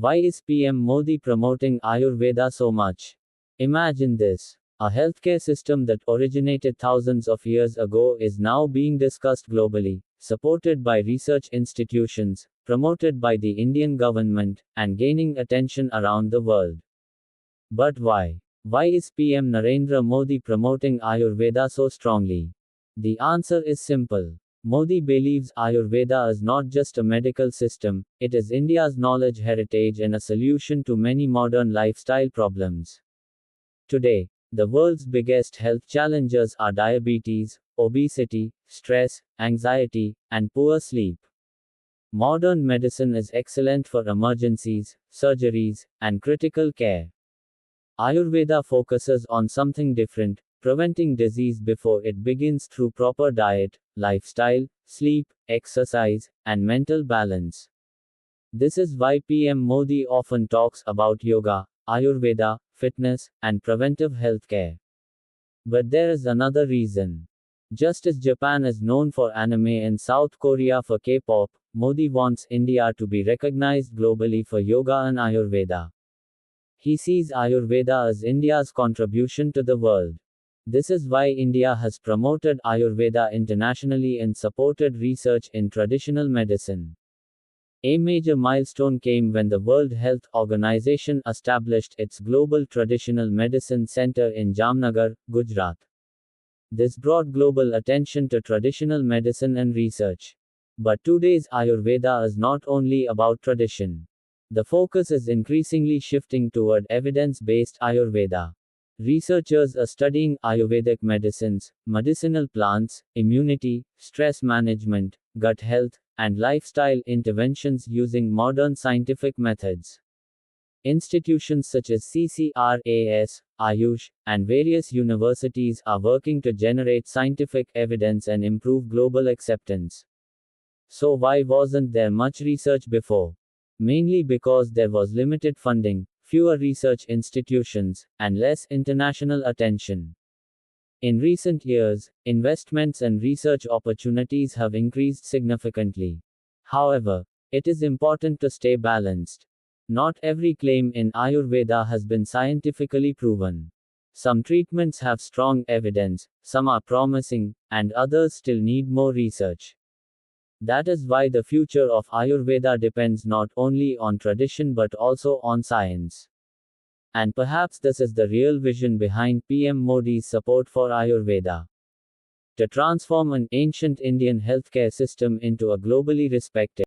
Why is PM Modi promoting Ayurveda so much? Imagine this. A healthcare system that originated thousands of years ago is now being discussed globally, supported by research institutions, promoted by the Indian government, and gaining attention around the world. But why? Why is PM Narendra Modi promoting Ayurveda so strongly? The answer is simple. Modi believes Ayurveda is not just a medical system, it is India's knowledge heritage and a solution to many modern lifestyle problems. Today, the world's biggest health challenges are diabetes, obesity, stress, anxiety, and poor sleep. Modern medicine is excellent for emergencies, surgeries, and critical care. Ayurveda focuses on something different, preventing disease before it begins through proper diet, lifestyle, sleep, exercise, and mental balance. This is why PM Modi often talks about yoga, Ayurveda, fitness, and preventive healthcare. But there is another reason. Just as Japan is known for anime and South Korea for K-pop, Modi wants India to be recognized globally for yoga and Ayurveda. He sees Ayurveda as India's contribution to the world. This is why India has promoted Ayurveda internationally and supported research in traditional medicine. A major milestone came when the World Health Organization established its Global Traditional Medicine Center in Jamnagar, Gujarat. This brought global attention to traditional medicine and research. But today's Ayurveda is not only about tradition. The focus is increasingly shifting toward evidence-based Ayurveda. Researchers are studying Ayurvedic medicines, medicinal plants, immunity, stress management, gut health, and lifestyle interventions using modern scientific methods. Institutions such as CCRAS, Ayush, and various universities are working to generate scientific evidence and improve global acceptance. So why wasn't there much research before? Mainly because there was limited funding, fewer research institutions, and less international attention. In recent years, investments and research opportunities have increased significantly. However, it is important to stay balanced. Not every claim in Ayurveda has been scientifically proven. Some treatments have strong evidence, some are promising, and others still need more research. That is why the future of Ayurveda depends not only on tradition but also on science. And perhaps this is the real vision behind PM Modi's support for Ayurveda. To transform an ancient Indian healthcare system into a globally respected